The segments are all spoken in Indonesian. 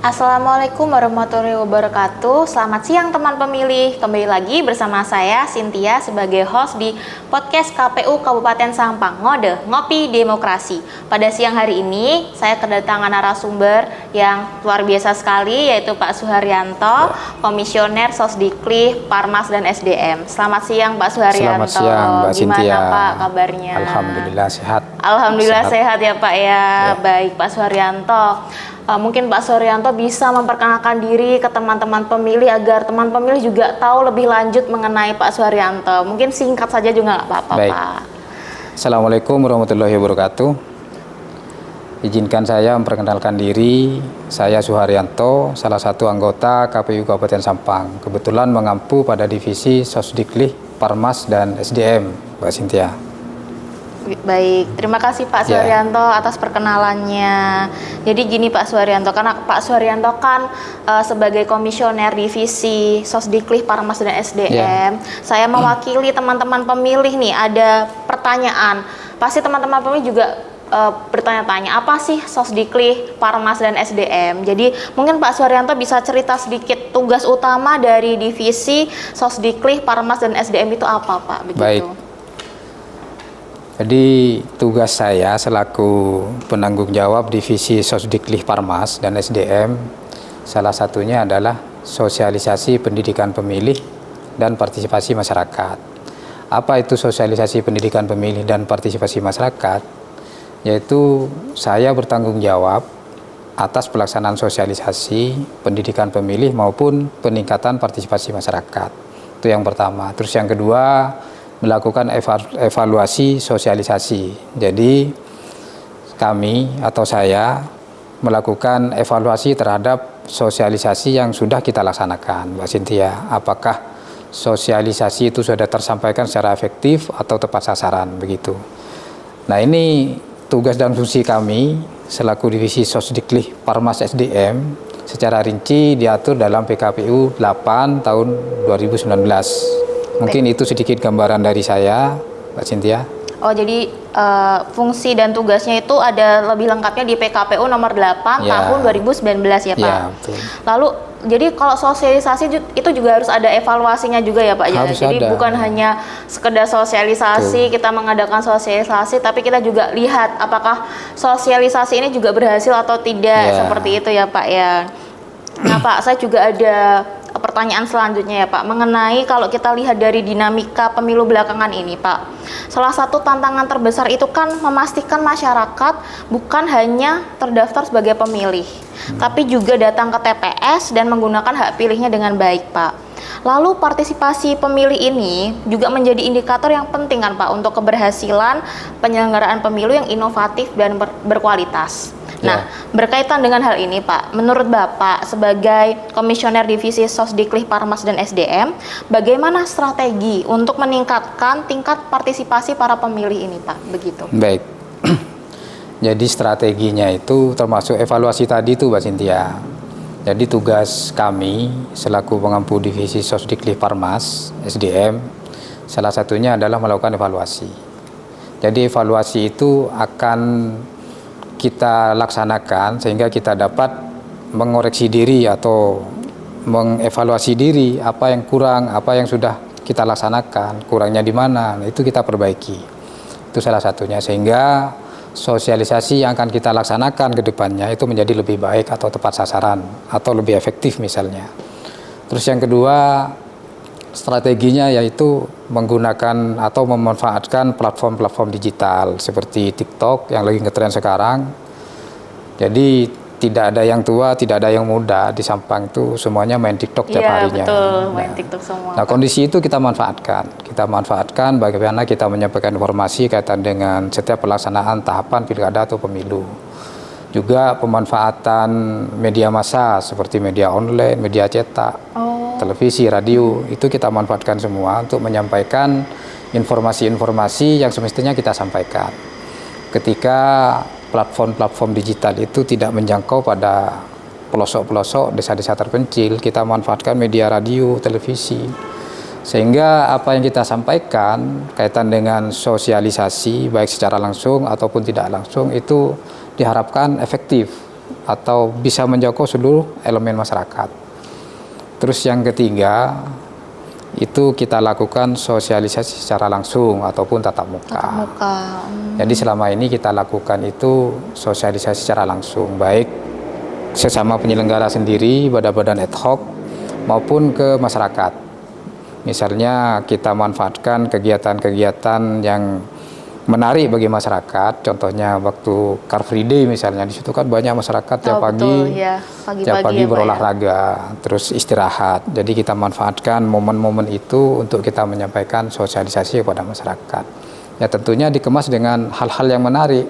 Assalamualaikum warahmatullahi wabarakatuh. Selamat siang teman pemilih. Kembali lagi bersama saya Cynthia sebagai host di podcast KPU Kabupaten Sampang, Ngode Ngopi Demokrasi. Pada siang hari ini saya kedatangan narasumber yang luar biasa sekali, yaitu Pak Suharyanto, Komisioner Sosdikli, Parmas dan SDM. Selamat siang Pak Suharyanto. Selamat siang Mbak Cynthia. Gimana Pak kabarnya? Alhamdulillah sehat. Alhamdulillah sehat ya Pak ya. Baik Pak Suharyanto. Mungkin Pak Suharyanto bisa memperkenalkan diri ke teman-teman pemilih agar teman pemilih juga tahu lebih lanjut mengenai Pak Suharyanto. Mungkin singkat saja juga nggak apa-apa, Pak. Assalamualaikum warahmatullahi wabarakatuh. Izinkan saya memperkenalkan diri. Saya Suharyanto, salah satu anggota KPU Kabupaten Sampang. Kebetulan mengampu pada divisi Sosdikli, Parmas dan SDM, Mbak Cynthia. Baik, terima kasih Pak Suharyanto atas perkenalannya. Jadi gini Pak Suharyanto, karena Pak Suharyanto kan sebagai komisioner divisi Sosdikli, Parmas dan SDM, saya mewakili teman-teman pemilih nih, ada pertanyaan. Pasti teman-teman pemilih juga bertanya-tanya, apa sih Sosdikli, Parmas dan SDM? Jadi mungkin Pak Suharyanto bisa cerita sedikit tugas utama dari divisi Sosdikli, Parmas dan SDM itu apa Pak? Begitu. Baik. Jadi tugas saya selaku penanggung jawab divisi Sosdikli, Parmas dan SDM, salah satunya adalah sosialisasi pendidikan pemilih dan partisipasi masyarakat. Apa itu sosialisasi pendidikan pemilih dan partisipasi masyarakat? Yaitu saya bertanggung jawab atas pelaksanaan sosialisasi pendidikan pemilih maupun peningkatan partisipasi masyarakat. Itu yang pertama. Terus yang kedua, melakukan evaluasi sosialisasi. Jadi kami atau saya melakukan evaluasi terhadap sosialisasi yang sudah kita laksanakan, Mbak Cynthia. Apakah sosialisasi itu sudah tersampaikan secara efektif atau tepat sasaran, begitu. Nah, ini tugas dan fungsi kami selaku divisi Sosdikli, Parmas, SDM secara rinci diatur dalam PKPU 8 tahun 2019. Mungkin itu sedikit gambaran dari saya, Mbak Cynthia. Oh, jadi fungsi dan tugasnya itu ada lebih lengkapnya di PKPU nomor 8 tahun 2019 ya Pak? Ya, betul. Lalu, jadi kalau sosialisasi itu juga harus ada evaluasinya juga ya Pak? Harus jadi ada. Bukan hanya sekedar sosialisasi, kita mengadakan sosialisasi, tapi kita juga lihat apakah sosialisasi ini juga berhasil atau tidak, seperti itu ya Pak ya. Nah Pak, saya juga ada pertanyaan selanjutnya ya Pak, mengenai kalau kita lihat dari dinamika pemilu belakangan ini Pak, salah satu tantangan terbesar itu kan memastikan masyarakat bukan hanya terdaftar sebagai pemilih, tapi juga datang ke TPS dan menggunakan hak pilihnya dengan baik Pak. Lalu partisipasi pemilih ini juga menjadi indikator yang penting kan Pak untuk keberhasilan penyelenggaraan pemilu yang inovatif dan berkualitas. Nah, berkaitan dengan hal ini Pak, menurut Bapak sebagai Komisioner Divisi Sosdikli, Parmas dan SDM, bagaimana strategi untuk meningkatkan tingkat partisipasi para pemilih ini Pak? Begitu. Baik. Jadi strateginya itu termasuk evaluasi tadi itu Mbak Cynthia. Jadi tugas kami selaku pengampu divisi Sosdikli, Parmas, SDM, salah satunya adalah melakukan evaluasi. Jadi evaluasi itu akan kita laksanakan sehingga kita dapat mengoreksi diri atau mengevaluasi diri, apa yang kurang, apa yang sudah kita laksanakan, kurangnya di mana, itu kita perbaiki. Itu salah satunya, sehingga sosialisasi yang akan kita laksanakan ke depannya itu menjadi lebih baik atau tepat sasaran atau lebih efektif misalnya. Terus yang kedua, strateginya yaitu menggunakan atau memanfaatkan platform-platform digital seperti TikTok yang lagi ngetren sekarang. Jadi tidak ada yang tua, tidak ada yang muda di Sampang, itu semuanya main TikTok tiap harinya. Iya betul, main TikTok semua. Nah, kondisi itu kita manfaatkan. Kita manfaatkan bagaimana kita menyampaikan informasi kaitan dengan setiap pelaksanaan tahapan pilkada atau pemilu. Juga pemanfaatan media massa seperti media online, media cetak, televisi, radio, itu kita manfaatkan semua untuk menyampaikan informasi-informasi yang semestinya kita sampaikan. Ketika platform-platform digital itu tidak menjangkau pada pelosok-pelosok desa-desa terpencil, kita manfaatkan media radio, televisi. Sehingga apa yang kita sampaikan kaitan dengan sosialisasi baik secara langsung ataupun tidak langsung itu diharapkan efektif atau bisa menjangkau seluruh elemen masyarakat. Terus yang ketiga, itu kita lakukan sosialisasi secara langsung ataupun tatap muka. Tatap muka. Jadi selama ini kita lakukan itu sosialisasi secara langsung, baik sesama penyelenggara sendiri, badan-badan ad hoc, maupun ke masyarakat. Misalnya kita manfaatkan kegiatan-kegiatan yang menarik bagi masyarakat, contohnya waktu Car Free Day misalnya, di situ kan banyak masyarakat tiap pagi, ya. tiap pagi ya, berolahraga, terus istirahat. Jadi kita manfaatkan momen-momen itu untuk kita menyampaikan sosialisasi kepada masyarakat. Ya tentunya dikemas dengan hal-hal yang menarik.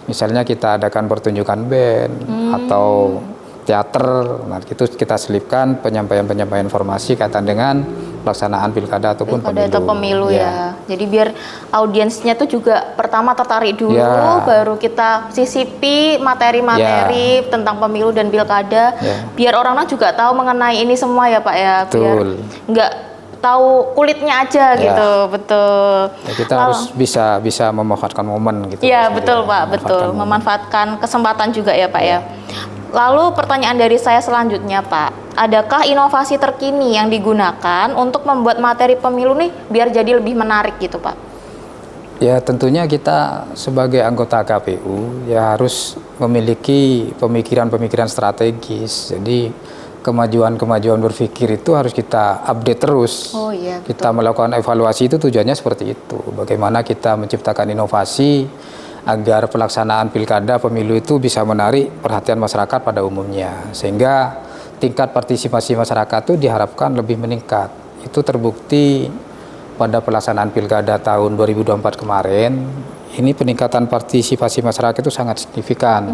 Misalnya kita adakan pertunjukan band atau teater, nah itu kita selipkan penyampaian informasi kaitan dengan pelaksanaan pilkada ataupun pemilu ya. Jadi biar audiensnya tuh juga pertama tertarik dulu, baru kita sisipi materi-materi tentang pemilu dan pilkada, biar orang-orang juga tahu mengenai ini semua ya Pak ya. Betul. Biar nggak tahu kulitnya aja gitu, betul. Ya, kita harus bisa memanfaatkan momen gitu. Iya betul Pak, betul. Memanfaatkan kesempatan juga ya Pak ya. Lalu pertanyaan dari saya selanjutnya Pak, adakah inovasi terkini yang digunakan untuk membuat materi pemilu nih biar jadi lebih menarik gitu Pak? Ya tentunya kita sebagai anggota KPU ya harus memiliki pemikiran-pemikiran strategis. Jadi kemajuan-kemajuan berpikir itu harus kita update terus. Oh iya. Kita melakukan evaluasi itu tujuannya seperti itu. Bagaimana kita menciptakan inovasi agar pelaksanaan pilkada pemilu itu bisa menarik perhatian masyarakat pada umumnya, sehingga tingkat partisipasi masyarakat itu diharapkan lebih meningkat. Itu terbukti pada pelaksanaan pilkada tahun 2024 kemarin, ini peningkatan partisipasi masyarakat itu sangat signifikan.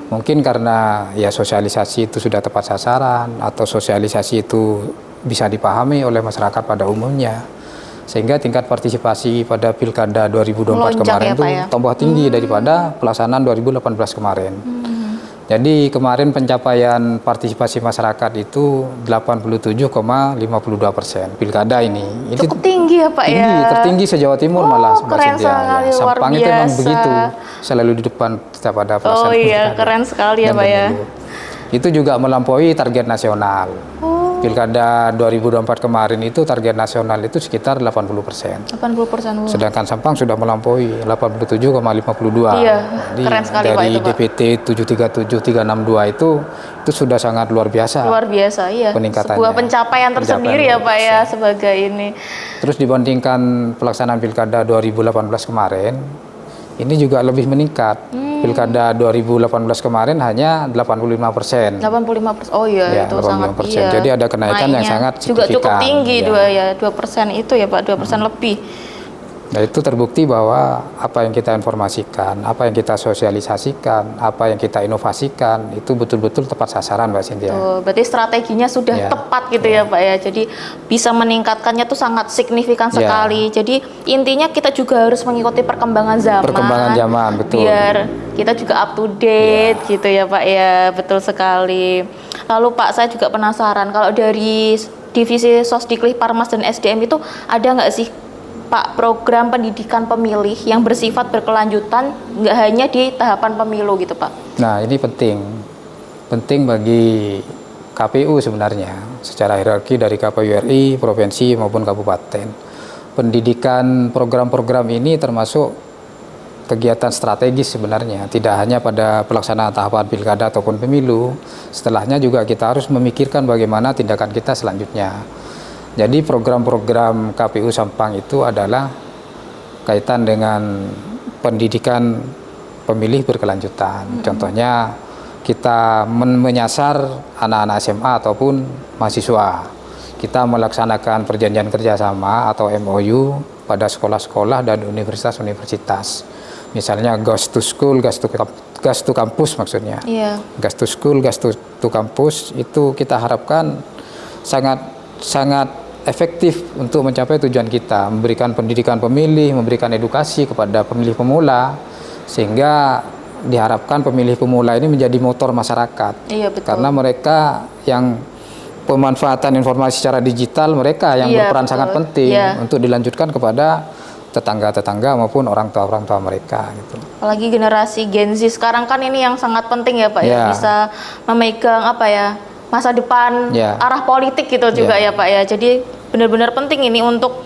Mungkin karena ya sosialisasi itu sudah tepat sasaran atau sosialisasi itu bisa dipahami oleh masyarakat pada umumnya. Sehingga tingkat partisipasi pada pilkada 2024 kemarin itu tambah tinggi daripada pelaksanaan 2018 kemarin. Jadi kemarin pencapaian partisipasi masyarakat itu 87,52% pilkada ini. Cukup tinggi ya Pak tinggi, ya? Tertinggi se-Jawa Timur malah. Keren sekali, ya. Sampang luar itu memang biasa. begitu, selalu di depan setiap ada pelaksanaan. Oh iya, pilkada. keren sekali ya Pak ya. Itu juga melampaui target nasional. Pilkada 2024 kemarin itu target nasional itu sekitar 80%. 80%. Sedangkan Sampang sudah melampaui 87,52. Iya, jadi keren sekali dari Pak itu, Pak. DPT 737362 itu sudah sangat luar biasa. Luar biasa, iya. Peningkatannya. Sebuah pencapaian tersendiri ya Pak ya sebagai ini. Terus dibandingkan pelaksanaan Pilkada 2018 kemarin, ini juga lebih meningkat. Pilkada 2018 kemarin hanya 85%. 85%. Oh iya, itu 85%. sangat iya. Jadi ada kenaikan yang sangat juga signifikan. cukup tinggi Ya. 2% itu ya Pak, 2% lebih. Nah itu terbukti bahwa apa yang kita informasikan, apa yang kita sosialisasikan, apa yang kita inovasikan itu betul-betul tepat sasaran Mbak Cynthia. Tuh, berarti strateginya sudah tepat gitu ya Pak ya. Jadi bisa meningkatkannya tuh sangat signifikan sekali. Jadi intinya kita juga harus mengikuti perkembangan zaman. Perkembangan zaman, betul. Biar kita juga up to date gitu ya Pak ya. Betul sekali. Lalu Pak, saya juga penasaran kalau dari divisi Sosdiklik Parmas dan SDM itu ada nggak sih Pak program pendidikan pemilih yang bersifat berkelanjutan, nggak hanya di tahapan pemilu gitu Pak? Nah ini penting bagi KPU sebenarnya secara hierarki dari KPU RI, provinsi maupun kabupaten. Pendidikan program-program ini termasuk kegiatan strategis sebenarnya, tidak hanya pada pelaksanaan tahapan pilkada ataupun pemilu. Setelahnya juga kita harus memikirkan bagaimana tindakan kita selanjutnya. Jadi program-program KPU Sampang itu adalah kaitan dengan pendidikan pemilih berkelanjutan. Contohnya kita menyasar anak-anak SMA ataupun mahasiswa. Kita melaksanakan perjanjian kerjasama atau MOU pada sekolah-sekolah dan universitas-universitas. Misalnya Gas to School, Gas to Campus maksudnya. Iya. Gas to School, Gas to Campus itu kita harapkan sangat efektif untuk mencapai tujuan kita, memberikan pendidikan pemilih, memberikan edukasi kepada pemilih pemula, sehingga diharapkan pemilih pemula ini menjadi motor masyarakat. Iya, betul. Karena mereka yang pemanfaatan informasi secara digital, mereka yang berperan sangat penting untuk dilanjutkan kepada tetangga-tetangga maupun orang tua mereka gitu. Apalagi generasi Gen Z sekarang kan ini yang sangat penting ya Pak ya, bisa memegang apa ya, masa depan arah politik gitu juga ya Pak ya. Jadi benar-benar penting ini untuk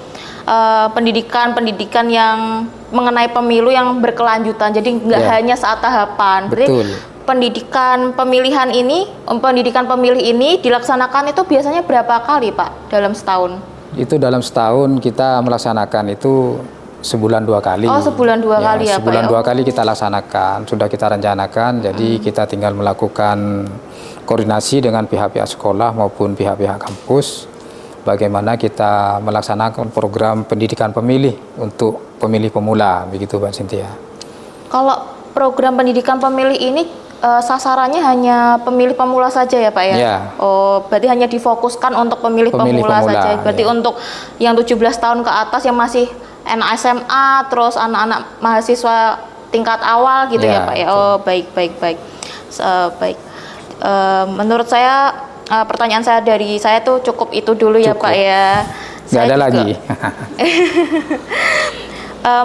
pendidikan yang mengenai pemilu yang berkelanjutan. Jadi nggak hanya saat tahapan. Betul. Pendidikan pemilihan ini, pendidikan pemilih ini dilaksanakan itu biasanya berapa kali Pak dalam setahun? Itu dalam setahun kita melaksanakan itu sebulan 2 kali. Oh, sebulan 2 kali ya Pak. Sebulan 2 kali kita laksanakan, sudah kita rencanakan. Jadi kita tinggal melakukan koordinasi dengan pihak-pihak sekolah maupun pihak-pihak kampus. Bagaimana kita melaksanakan program pendidikan pemilih untuk pemilih pemula, begitu Mbak Cynthia. Kalau program pendidikan pemilih ini sasarannya hanya pemilih pemula saja ya Pak ya? Ya. Oh, berarti hanya difokuskan untuk pemilih pemula saja. Berarti untuk yang 17 tahun ke atas yang masih anak SMA, terus anak-anak mahasiswa tingkat awal gitu ya Pak ya? Oh, baik. Baik. Menurut saya pertanyaan saya dari saya tuh cukup itu dulu ya Pak ya. Nggak ada lagi.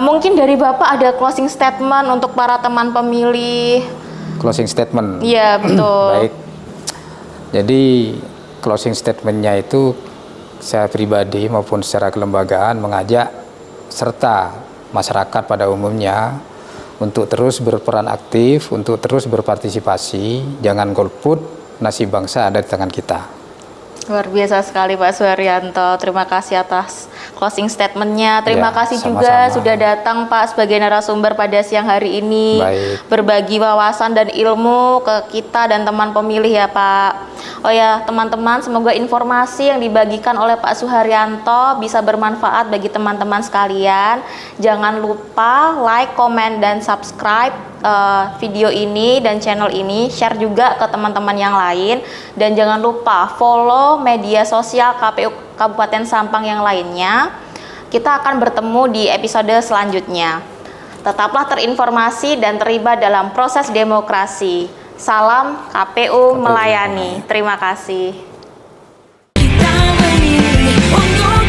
Mungkin dari Bapak ada closing statement untuk para teman pemilih. Closing statement. Iya, betul. Baik. Jadi closing statementnya itu saya pribadi maupun secara kelembagaan mengajak serta masyarakat pada umumnya untuk terus berperan aktif, untuk terus berpartisipasi, jangan golput, nasib bangsa ada di tangan kita. Luar biasa sekali Pak Suharyanto, terima kasih atas closing statementnya. Terima kasih juga sudah datang Pak sebagai narasumber pada siang hari ini. Berbagi wawasan dan ilmu ke kita dan teman pemilih ya Pak. Oh ya teman-teman, semoga informasi yang dibagikan oleh Pak Suharyanto bisa bermanfaat bagi teman-teman sekalian. Jangan lupa like, comment, dan subscribe video ini dan channel ini, share juga ke teman-teman yang lain, dan jangan lupa follow media sosial KPU Kabupaten Sampang yang lainnya. Kita akan bertemu di episode selanjutnya. Tetaplah terinformasi dan terlibat dalam proses demokrasi. Salam KPU melayani. Terima kasih. Kita memilih untuk